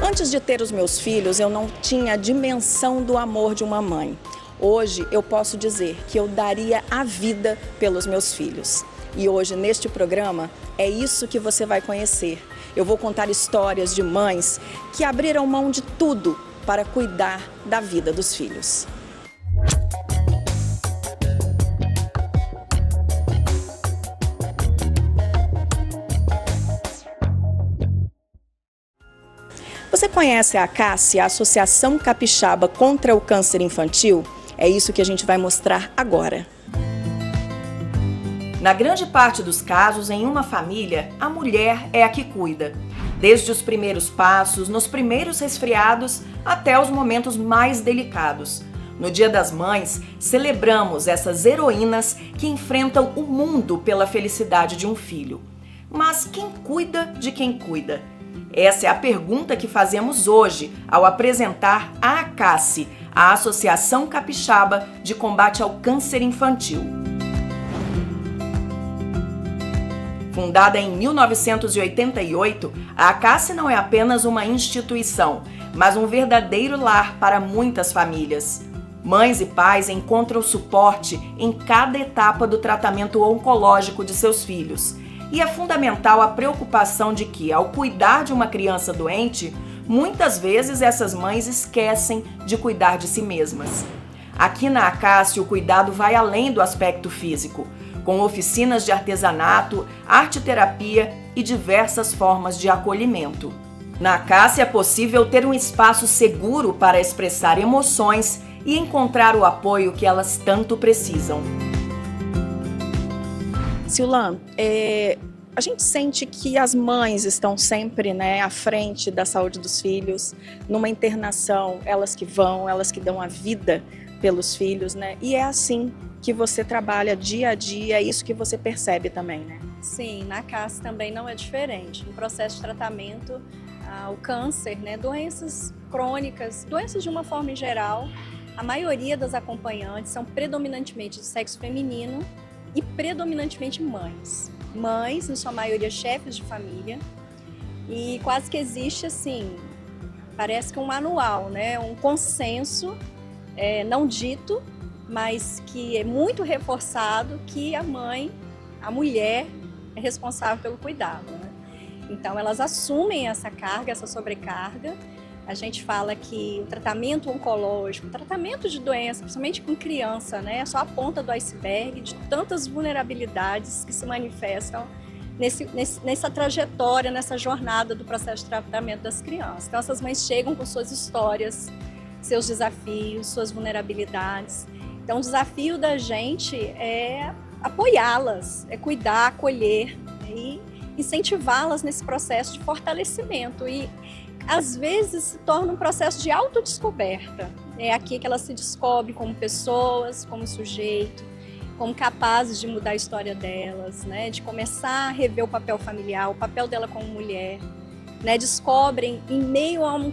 Antes de ter os meus filhos, eu não tinha a dimensão do amor de uma mãe. Hoje eu posso dizer que eu daria a vida pelos meus filhos. E hoje, neste programa, é isso que você vai conhecer. Eu vou contar histórias de mães que abriram mão de tudo para cuidar da vida dos filhos. Você conhece a ACACI, a Associação Capixaba contra o Câncer Infantil? É isso que a gente vai mostrar agora. Na grande parte dos casos, em uma família, a mulher é a que cuida. Desde os primeiros passos, nos primeiros resfriados, até os momentos mais delicados. No Dia das Mães, celebramos essas heroínas que enfrentam o mundo pela felicidade de um filho. Mas quem cuida de quem cuida? Essa é a pergunta que fazemos hoje ao apresentar a ACACI, a Associação Capixaba de Combate ao Câncer Infantil. Fundada em 1988, a ACACI não é apenas uma instituição, mas um verdadeiro lar para muitas famílias. Mães e pais encontram suporte em cada etapa do tratamento oncológico de seus filhos. E é fundamental a preocupação de que, ao cuidar de uma criança doente, muitas vezes essas mães esquecem de cuidar de si mesmas. Aqui na ACACI, o cuidado vai além do aspecto físico, com oficinas de artesanato, arte-terapia e diversas formas de acolhimento. Na ACACI é possível ter um espaço seguro para expressar emoções e encontrar o apoio que elas tanto precisam. Sillan, a gente sente que as mães estão sempre, à frente da saúde dos filhos, numa internação, elas que vão, elas que dão a vida pelos filhos, e é assim que você trabalha dia a dia, é isso que você percebe também, né? Sim, na ACACI também não é diferente. No processo de tratamento, o câncer, doenças crônicas, doenças de uma forma em geral, a maioria das acompanhantes são predominantemente de sexo feminino e predominantemente mães. Mães, em sua maioria, chefes de família, e quase que existe assim, parece que um manual, um consenso não dito, mas que é muito reforçado que a mãe, a mulher, é responsável pelo cuidado. Então elas assumem essa carga, essa sobrecarga. A gente fala que o tratamento oncológico, o tratamento de doença, principalmente com criança, é só a ponta do iceberg de tantas vulnerabilidades que se manifestam nessa trajetória, nessa jornada do processo de tratamento das crianças. Então essas mães chegam com suas histórias, seus desafios, suas vulnerabilidades. Então o desafio da gente é apoiá-las, é cuidar, acolher e incentivá-las nesse processo de fortalecimento. E às vezes se torna um processo de autodescoberta. É aqui que elas se descobrem como pessoas, como sujeito, como capazes de mudar a história delas, de começar a rever o papel familiar, o papel dela como mulher. Descobrem, em meio a uma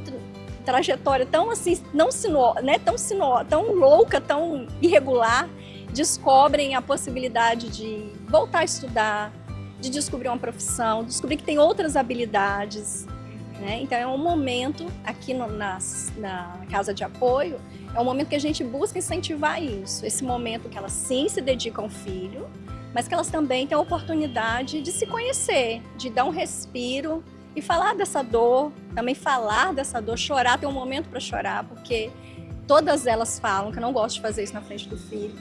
trajetória tão assim, tão louca, tão irregular, descobrem a possibilidade de voltar a estudar, de descobrir uma profissão, descobrir que tem outras habilidades. Então é um momento aqui na casa de apoio, é um momento que a gente busca incentivar isso, esse momento que elas sim se dedicam ao filho, mas que elas também têm a oportunidade de se conhecer, de dar um respiro e falar dessa dor, também falar dessa dor, chorar, ter um momento para chorar, porque todas elas falam que eu não gosto de fazer isso na frente do filho.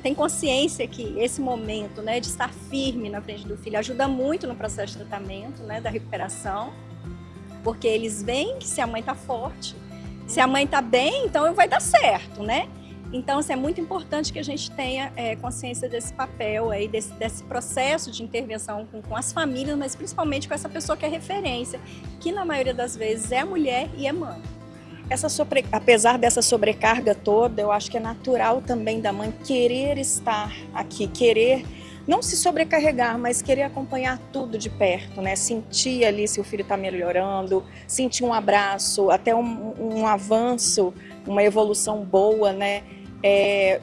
Tem consciência que esse momento de estar firme na frente do filho ajuda muito no processo de tratamento, da recuperação. Porque eles veem que se a mãe está forte, se a mãe está bem, então vai dar certo, Então, é muito importante que a gente tenha consciência desse papel, aí, desse processo de intervenção com as famílias, mas principalmente com essa pessoa que é referência, que na maioria das vezes é a mulher e é mãe. Apesar dessa sobrecarga toda, eu acho que é natural também da mãe querer estar aqui, querer não se sobrecarregar, mas querer acompanhar tudo de perto, sentir ali se o filho está melhorando, sentir um abraço, até um avanço, uma evolução boa,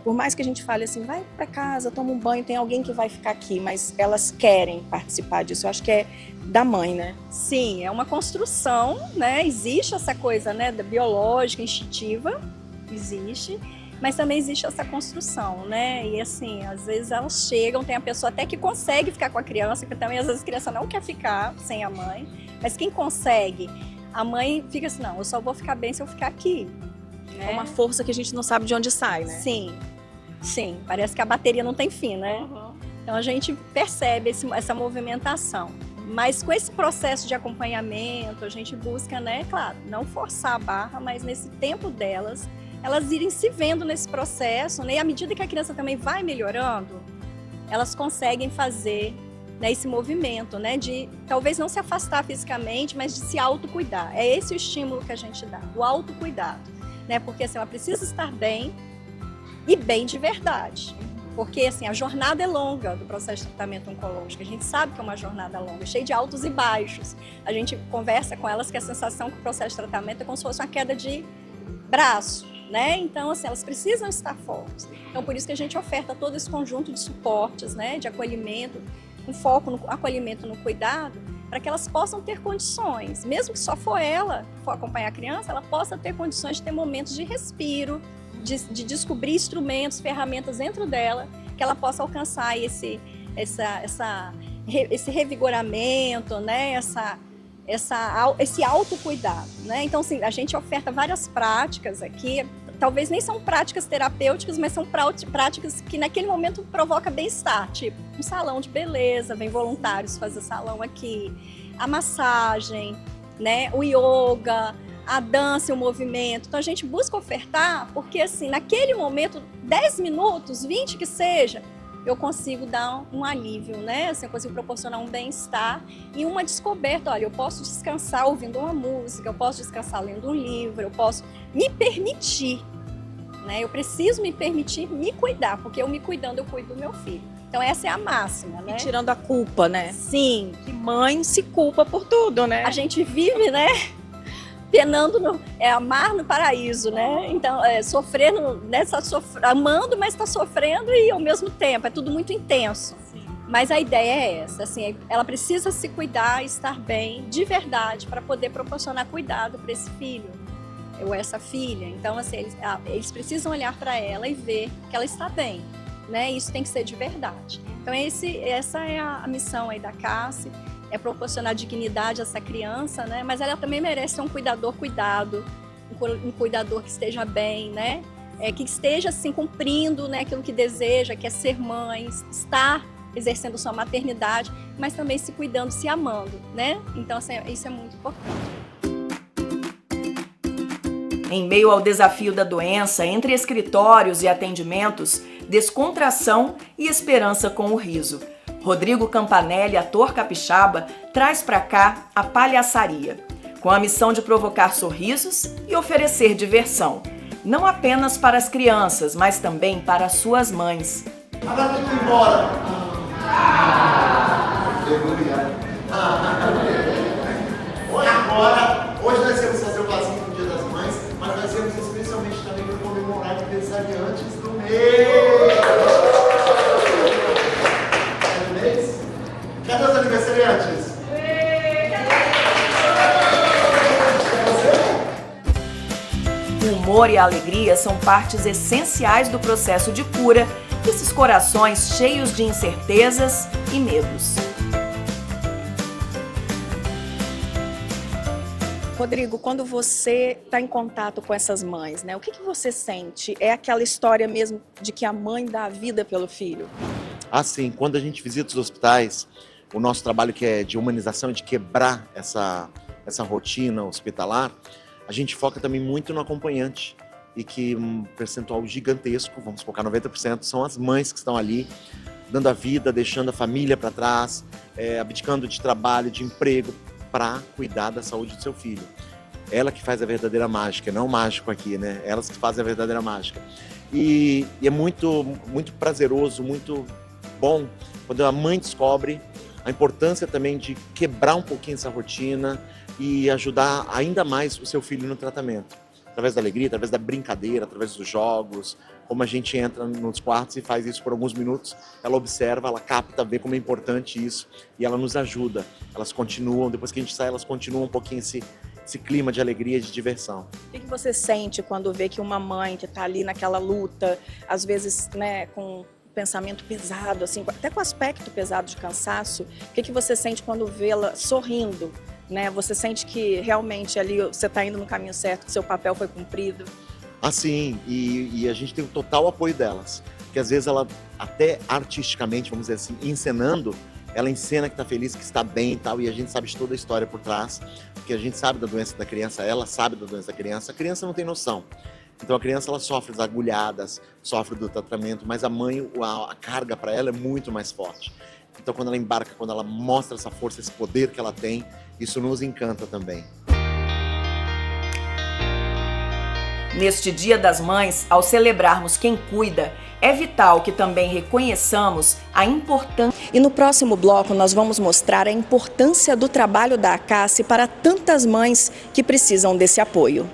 Por mais que a gente fale assim, vai para casa, toma um banho, tem alguém que vai ficar aqui, mas elas querem participar disso. Eu acho que é da mãe, né? Sim, é uma construção, né? Existe essa coisa, né, da biológica, instintiva, existe, mas também existe essa construção, né? E assim, às vezes elas chegam, tem a pessoa até que consegue ficar com a criança, que também às vezes a criança não quer ficar sem a mãe, mas quem consegue, a mãe fica assim, não, eu só vou ficar bem se eu ficar aqui. É uma força que a gente não sabe de onde sai, né? Sim, parece que a bateria não tem fim, né? Uhum. Então a gente percebe essa movimentação. Mas com esse processo de acompanhamento, a gente busca, né, claro, não forçar a barra, mas nesse tempo delas, elas irem se vendo nesse processo, né? E à medida que a criança também vai melhorando, elas conseguem fazer, né, esse movimento, né, de talvez não se afastar fisicamente, mas de se autocuidar. É esse o estímulo que a gente dá, o autocuidado. Né? Porque assim, ela precisa estar bem e bem de verdade. Porque assim, a jornada é longa do processo de tratamento oncológico. A gente sabe que é uma jornada longa, cheia de altos e baixos. A gente conversa com elas que a sensação que o processo de tratamento é como se fosse uma queda de braço. Né? Então, assim, elas precisam estar fortes. Então, por isso que a gente oferta todo esse conjunto de suportes, né? De acolhimento, com foco no acolhimento, no cuidado, para que elas possam ter condições, mesmo que só for ela, for acompanhar a criança, ela possa ter condições de ter momentos de respiro, de descobrir instrumentos, ferramentas dentro dela, que ela possa alcançar esse revigoramento, né? Esse autocuidado, né? Então, assim, a gente oferta várias práticas aqui, talvez nem são práticas terapêuticas, mas são práticas que naquele momento provoca bem-estar, tipo um salão de beleza, vem voluntários fazer salão aqui, a massagem, né, o yoga, a dança e o movimento. Então a gente busca ofertar porque assim, naquele momento, 10 minutos, 20 que seja, eu consigo dar um alívio, né? Assim, eu consigo proporcionar um bem-estar e uma descoberta. Olha, eu posso descansar ouvindo uma música, eu posso descansar lendo um livro, eu posso me permitir, né? Eu preciso me permitir me cuidar, porque eu me cuidando, eu cuido do meu filho. Então essa é a máxima, né? E tirando a culpa, né? Sim. Que mãe se culpa por tudo, né? A gente vive, né? Penando amar no paraíso, né? Então, sofrendo, né? Amando, mas está sofrendo e ao mesmo tempo, é tudo muito intenso. Sim. Mas a ideia é essa, assim, ela precisa se cuidar, estar bem, de verdade, para poder proporcionar cuidado para esse filho ou essa filha. Então, assim, eles precisam olhar para ela e ver que ela está bem, né? Isso tem que ser de verdade. Então, essa é a missão aí da CASSE. É proporcionar dignidade a essa criança, né? Mas ela também merece ter um cuidador cuidado, um cuidador que esteja bem, né? Que esteja assim cumprindo, né, aquilo que deseja, que é ser mãe, estar exercendo sua maternidade, mas também se cuidando, se amando, né? Então assim, isso é muito importante. Em meio ao desafio da doença, entre escritórios e atendimentos, descontração e esperança com o riso. Rodrigo Campanelli, ator capixaba, traz para cá a palhaçaria, com a missão de provocar sorrisos e oferecer diversão, não apenas para as crianças, mas também para suas mães. Agora tem que ir embora. Hoje nós vamos fazer o passinho do Dia das Mães, mas nós vamos especialmente também para comemorar aniversariantes do mês. Cadê os aniversariantes? O humor e a alegria são partes essenciais do processo de cura desses corações cheios de incertezas e medos. Rodrigo, quando você está em contato com essas mães, né, o que você sente? É aquela história mesmo de que a mãe dá a vida pelo filho? Assim, quando a gente visita os hospitais, o nosso trabalho que é de humanização, de quebrar essa rotina hospitalar, a gente foca também muito no acompanhante e que um percentual gigantesco, vamos focar 90%, são as mães que estão ali, dando a vida, deixando a família para trás, abdicando de trabalho, de emprego, para cuidar da saúde do seu filho. Ela que faz a verdadeira mágica, não o mágico aqui, né? Elas que fazem a verdadeira mágica. E é muito, muito prazeroso, muito bom quando a mãe descobre a importância também de quebrar um pouquinho essa rotina e ajudar ainda mais o seu filho no tratamento. através da alegria, através da brincadeira, através dos jogos, como a gente entra nos quartos e faz isso por alguns minutos, ela observa, ela capta, vê como é importante isso e ela nos ajuda. Elas continuam, depois que a gente sai, elas continuam um pouquinho esse clima de alegria, de diversão. O que você sente quando vê que uma mãe que está ali naquela luta, às vezes, né, com pensamento pesado, assim, até com aspecto pesado de cansaço, o que você sente quando vê-la sorrindo, né? Você sente que realmente ali você está indo no caminho certo, que seu papel foi cumprido? Assim, e a gente tem o total apoio delas, porque às vezes ela, até artisticamente, vamos dizer assim, encenando, ela encena que está feliz, que está bem e tal, e a gente sabe de toda a história por trás, porque a gente sabe da doença da criança, ela sabe da doença da criança, a criança não tem noção. Então a criança ela sofre das agulhadas, sofre do tratamento, mas a mãe, a carga para ela é muito mais forte. Então quando ela embarca, quando ela mostra essa força, esse poder que ela tem, isso nos encanta também. Neste Dia das Mães, ao celebrarmos quem cuida, é vital que também reconheçamos a importância. E no próximo bloco nós vamos mostrar a importância do trabalho da ACACE para tantas mães que precisam desse apoio.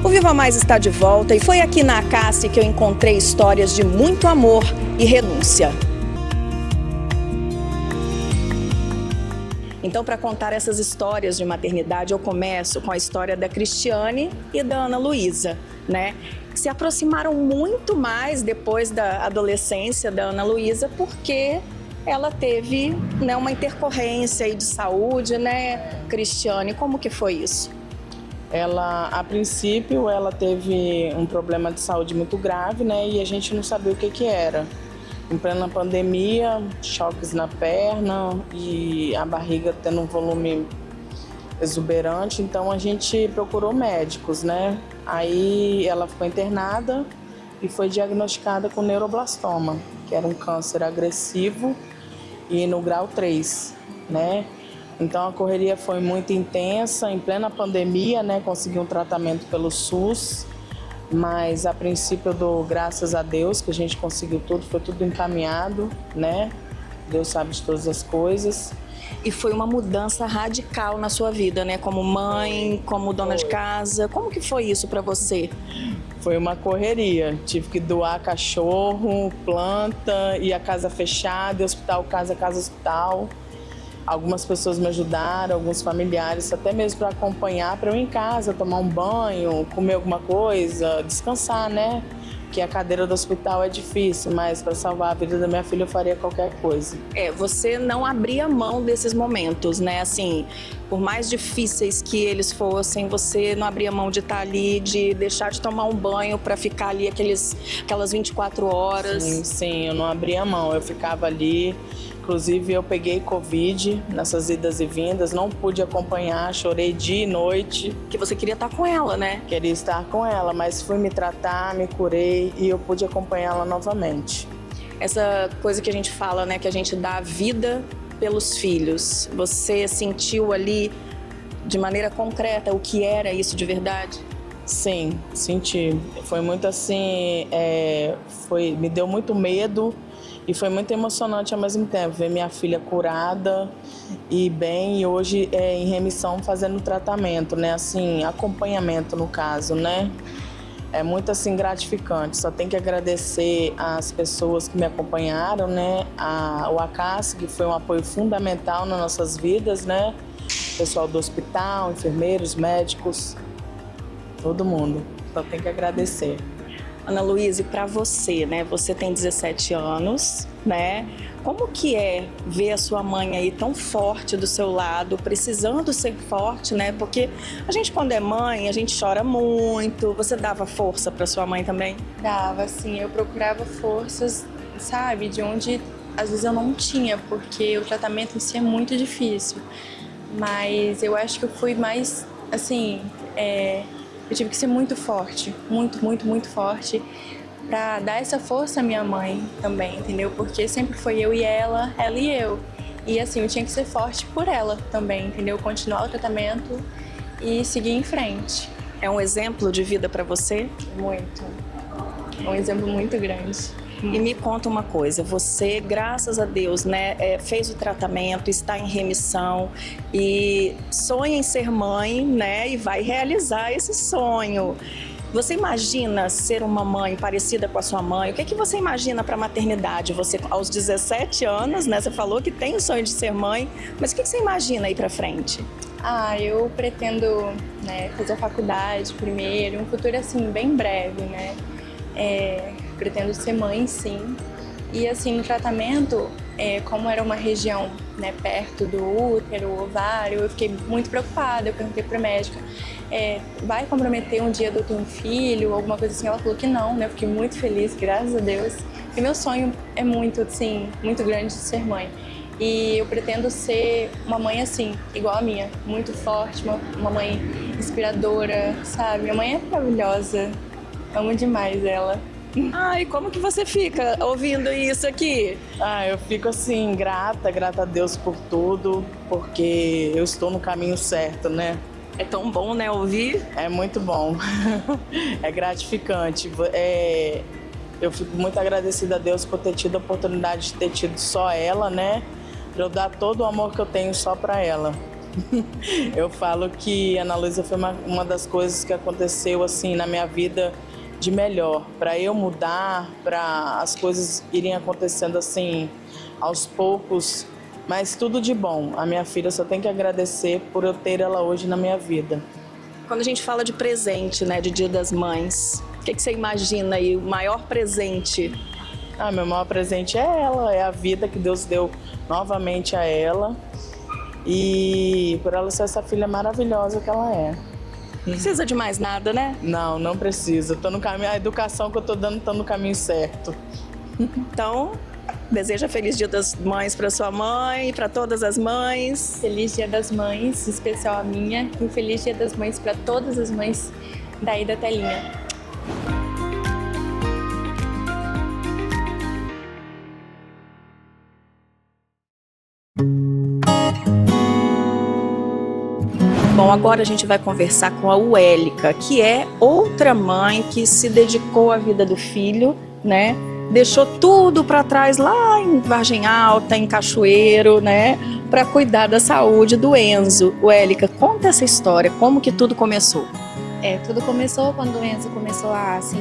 O Viva Mais está de volta e foi aqui na ACACE que eu encontrei histórias de muito amor e renúncia. Então, para contar essas histórias de maternidade, eu começo com a história da Cristiane e da Ana Luísa, né? Que se aproximaram muito mais depois da adolescência da Ana Luísa, porque ela teve, né, uma intercorrência aí de saúde, né, Cristiane? Como que foi isso? Ela, a princípio, ela teve um problema de saúde muito grave, né? E a gente não sabia o que era. Em plena pandemia, choques na perna e a barriga tendo um volume exuberante, então a gente procurou médicos, né? Aí ela ficou internada e foi diagnosticada com neuroblastoma, que era um câncer agressivo e no grau 3, né? Então a correria foi muito intensa, em plena pandemia, né? Consegui um tratamento pelo SUS, mas a princípio eu dou graças a Deus que a gente conseguiu tudo, foi tudo encaminhado, né? Deus sabe de todas as coisas. E foi uma mudança radical na sua vida, né? Como mãe, como dona de casa. Como que foi isso para você? Foi uma correria. Tive que doar cachorro, planta, e a casa fechada, hospital, casa, hospital. Algumas pessoas me ajudaram, alguns familiares, até mesmo para acompanhar, para eu ir em casa, tomar um banho, comer alguma coisa, descansar, né? Porque a cadeira do hospital é difícil, mas para salvar a vida da minha filha eu faria qualquer coisa. Você não abria mão desses momentos, né? Assim, por mais difíceis que eles fossem, você não abria mão de estar ali, de deixar de tomar um banho para ficar ali aquelas 24 horas. Sim, eu não abria mão, eu ficava ali. Inclusive eu peguei Covid nessas idas e vindas, não pude acompanhar, chorei dia e noite. Que você queria estar com ela, né? Queria estar com ela, mas fui me tratar, me curei e eu pude acompanhá-la novamente. Essa coisa que a gente fala, né, que a gente dá a vida pelos filhos. Você sentiu ali de maneira concreta o que era isso de verdade? Sim, senti. Foi muito assim, me deu muito medo. E foi muito emocionante ao mesmo tempo, ver minha filha curada e bem, e hoje em remissão fazendo tratamento, né? Assim, acompanhamento no caso, né? É muito assim gratificante, só tenho que agradecer às pessoas que me acompanharam, né? O ACACE, que foi um apoio fundamental nas nossas vidas, né? Pessoal do hospital, enfermeiros, médicos, todo mundo, só tenho que agradecer. Ana Luísa, para você, né? Você tem 17 anos, né? Como que é ver a sua mãe aí tão forte do seu lado, precisando ser forte, né? Porque a gente, quando é mãe, a gente chora muito. Você dava força para sua mãe também? Dava, sim. Eu procurava forças, sabe? De onde às vezes eu não tinha, porque o tratamento em si é muito difícil. Mas eu acho que eu fui mais, assim, eu tive que ser muito forte, muito forte, pra dar essa força à minha mãe também, entendeu? Porque sempre foi eu e ela e eu. E assim, eu tinha que ser forte por ela também, entendeu? Continuar o tratamento e seguir em frente. É um exemplo de vida para você? Muito. É um exemplo muito grande. E me conta uma coisa, você, graças a Deus, né, fez o tratamento, está em remissão e sonha em ser mãe, né, e vai realizar esse sonho. Você imagina ser uma mãe parecida com a sua mãe? O que você imagina para a maternidade? Você, aos 17 anos, né, você falou que tem o sonho de ser mãe, mas o que você imagina aí para frente? Eu pretendo, né, fazer a faculdade primeiro, um futuro assim bem breve, né? Pretendo ser mãe, sim. E assim, no tratamento, como era uma região, né, perto do útero, ovário, eu fiquei muito preocupada. Eu perguntei para a médica, vai comprometer um dia de eu ter um filho, alguma coisa assim? Ela falou que não, né? Eu fiquei muito feliz, graças a Deus. E meu sonho é muito, assim, muito grande de ser mãe. E eu pretendo ser uma mãe assim, igual a minha, muito forte, uma mãe inspiradora, sabe? Minha mãe é maravilhosa, amo demais ela. Ai, como que você fica ouvindo isso aqui? Eu fico assim, grata a Deus por tudo, porque eu estou no caminho certo, né? É tão bom, né, ouvir? É muito bom, é gratificante. Eu fico muito agradecida a Deus por ter tido a oportunidade de ter tido só ela, né? Pra eu dar todo o amor que eu tenho só para ela. Eu falo que a Ana Luísa foi uma das coisas que aconteceu assim na minha vida de melhor, para eu mudar, para as coisas irem acontecendo assim aos poucos, mas tudo de bom. A minha filha só tem que agradecer por eu ter ela hoje na minha vida. Quando a gente fala de presente, né, de Dia das Mães, o que você imagina aí, o maior presente? Meu maior presente é ela, é a vida que Deus deu novamente a ela e por ela ser essa filha maravilhosa que ela é. Não precisa de mais nada, né? Não precisa. Tô no caminho, a educação que eu tô dando tá no caminho certo. Então, deseja Feliz Dia das Mães para sua mãe e para todas as mães. Feliz Dia das Mães, em especial a minha, e Feliz Dia das Mães para todas as mães daí da telinha. Bom, agora a gente vai conversar com a Uélica, que é outra mãe que se dedicou à vida do filho, né? Deixou tudo para trás lá em Vargem Alta, em Cachoeiro, né? Para cuidar da saúde do Enzo. Uélica, conta essa história, como que tudo começou? Tudo começou quando o Enzo começou a se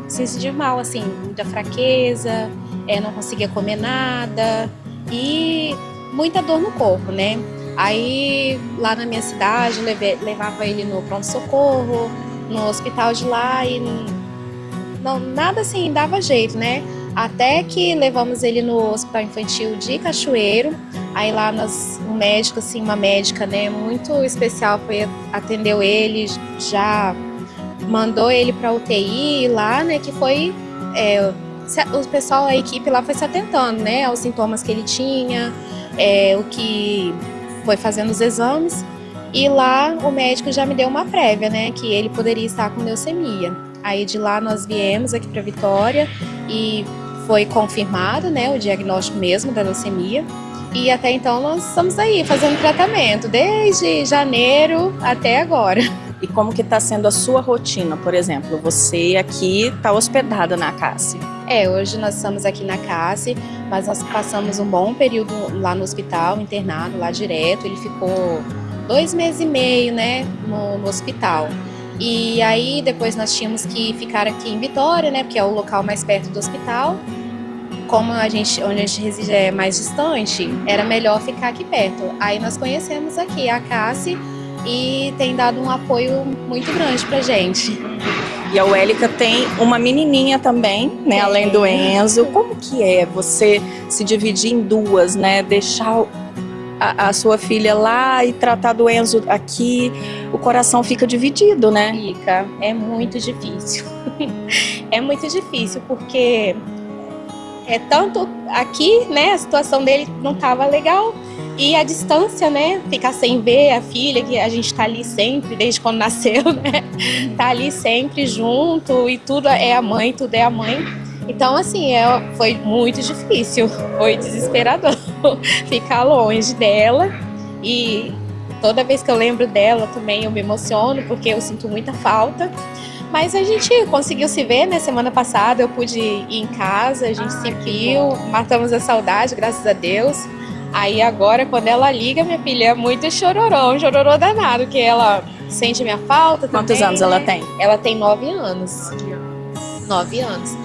sentir mal, assim, muita fraqueza, não conseguia comer nada e muita dor no corpo, né? Aí, lá na minha cidade, levava ele no pronto-socorro, no hospital de lá e nada assim dava jeito, né? Até que levamos ele no hospital infantil de Cachoeiro. Aí lá um médico, assim, uma médica, né, muito especial, atendeu ele, já mandou ele para UTI lá, né, que foi... o pessoal, a equipe lá foi se atentando, né, aos sintomas que ele tinha, o que... foi fazendo os exames e lá o médico já me deu uma prévia, né, que ele poderia estar com leucemia. Aí de lá nós viemos aqui para Vitória e foi confirmado, né, o diagnóstico mesmo da leucemia. E até então nós estamos aí fazendo tratamento desde janeiro até agora. E como que está sendo a sua rotina, por exemplo? Você aqui está hospedada na CASSE. Hoje nós estamos aqui na CASSE, mas nós passamos um bom período lá no hospital, internado lá direto. Ele ficou 2 meses e meio, né, no hospital. E aí depois nós tínhamos que ficar aqui em Vitória, né, porque é o local mais perto do hospital. Como onde a gente reside é mais distante, era melhor ficar aqui perto. Aí nós conhecemos aqui a CASSE e tem dado um apoio muito grande pra gente. E a Uélica tem uma menininha também, né, além do Enzo. Como que é você se dividir em duas, né, deixar a sua filha lá e tratar do Enzo aqui? O coração fica dividido, né? Fica, é muito difícil. É muito difícil porque tanto aqui, né, a situação dele não estava legal. E a distância, né, ficar sem ver a filha, que a gente tá ali sempre, desde quando nasceu, né, tá ali sempre junto e tudo é a mãe, tudo é a mãe. Então, assim, foi muito difícil, foi desesperador ficar longe dela e Toda vez que eu lembro dela também eu me emociono, porque eu sinto muita falta. Mas a gente conseguiu se ver, né? Semana passada eu pude ir em casa, a gente se viu, matamos a saudade, graças a Deus. Aí agora, quando ela liga, minha filha, é muito chororô, um chororô danado, que ela sente minha falta também. Quantos anos ela tem? Ela tem 9 anos. 9 anos.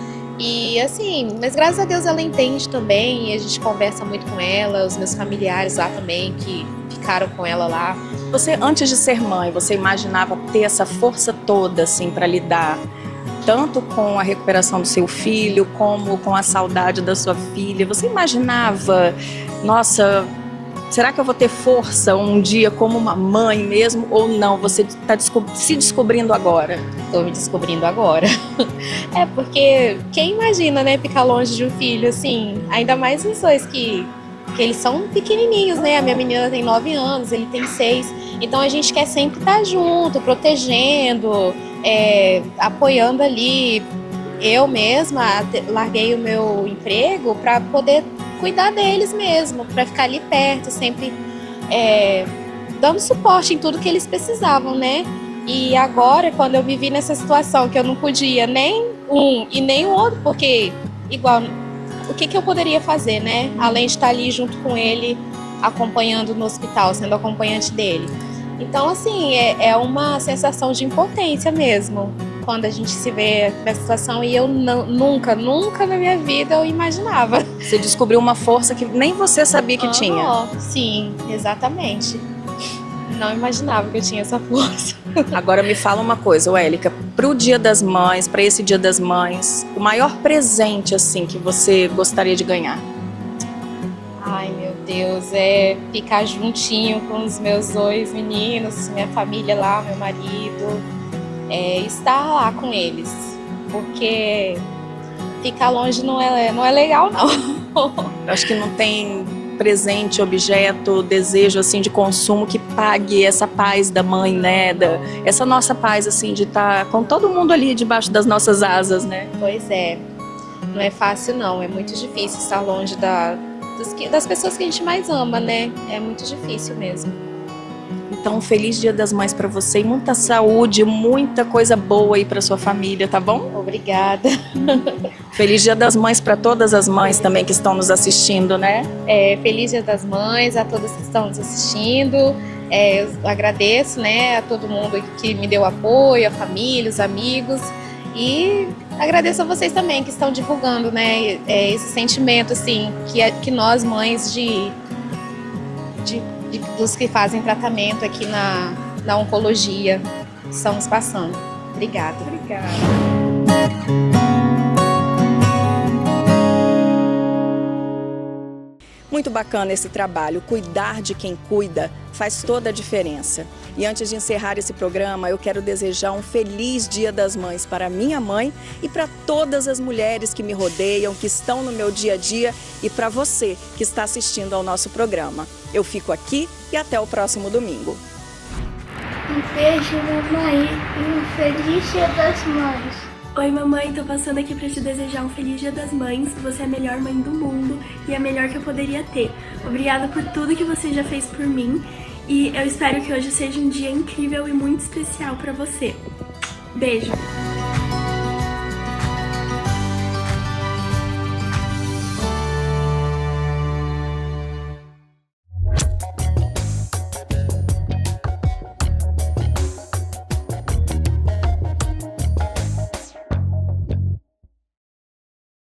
E assim, mas graças a Deus ela entende também, e a gente conversa muito com ela, os meus familiares lá também, que ficaram com ela lá. Você, antes de ser mãe, você imaginava ter essa força toda, assim, para lidar tanto com a recuperação do seu filho, como com a saudade da sua filha? Você imaginava, nossa, será que eu vou ter força um dia como uma mãe mesmo, ou não? Você está se descobrindo agora? Estou me descobrindo agora. É porque quem imagina, né, ficar longe de um filho, assim, ainda mais os dois que eles são pequenininhos, né? A minha menina tem 9 anos, ele tem 6. Então a gente quer sempre estar junto, protegendo, apoiando ali. Eu mesma larguei o meu emprego para poder cuidar deles mesmo, para ficar ali perto, sempre dando suporte em tudo que eles precisavam, né? E agora, quando eu me vi nessa situação que eu não podia nem um e nem o outro, porque igual, o que eu poderia fazer, né? Além de estar ali junto com ele, acompanhando no hospital, sendo acompanhante dele. Então, assim, é uma sensação de impotência mesmo, quando a gente se vê nessa situação, e eu nunca na minha vida eu imaginava. Você descobriu uma força que nem você sabia que tinha. Sim, exatamente. Não imaginava que eu tinha essa força. Agora me fala uma coisa, Wélica, pro Dia das Mães, para esse Dia das Mães, o maior presente, assim, que você gostaria de ganhar? Ai, meu Deus, é ficar juntinho com os meus 2 meninos, minha família lá, meu marido, estar lá com eles, porque ficar longe não é legal, não. Eu acho que não tem presente, objeto, desejo, assim, de consumo que pague essa paz da mãe, né? Essa nossa paz, assim, de estar com todo mundo ali debaixo das nossas asas, né? Pois é, não é fácil não, é muito difícil estar longe das pessoas que a gente mais ama, né? É muito difícil mesmo. Então, um feliz Dia das Mães para você e muita saúde, muita coisa boa aí para sua família, tá bom? Obrigada. Feliz Dia das Mães para todas as mães também que estão nos assistindo, né? Feliz Dia das Mães a todas que estão nos assistindo. Eu agradeço, né, a todo mundo que me deu apoio, a família, os amigos. E agradeço a vocês também que estão divulgando, né, esse sentimento, assim, que nós mães dos que fazem tratamento aqui na oncologia estamos passando. Obrigada. Muito bacana esse trabalho. Cuidar de quem cuida faz toda a diferença. E antes de encerrar esse programa, eu quero desejar um feliz Dia das Mães para minha mãe e para todas as mulheres que me rodeiam, que estão no meu dia a dia, e para você que está assistindo ao nosso programa. Eu fico aqui e até o próximo domingo. Um beijo, mamãe, e um feliz Dia das Mães. Oi, mamãe, tô passando aqui pra te desejar um feliz Dia das Mães. Você é a melhor mãe do mundo e a melhor que eu poderia ter. Obrigada por tudo que você já fez por mim e eu espero que hoje seja um dia incrível e muito especial pra você. Beijo!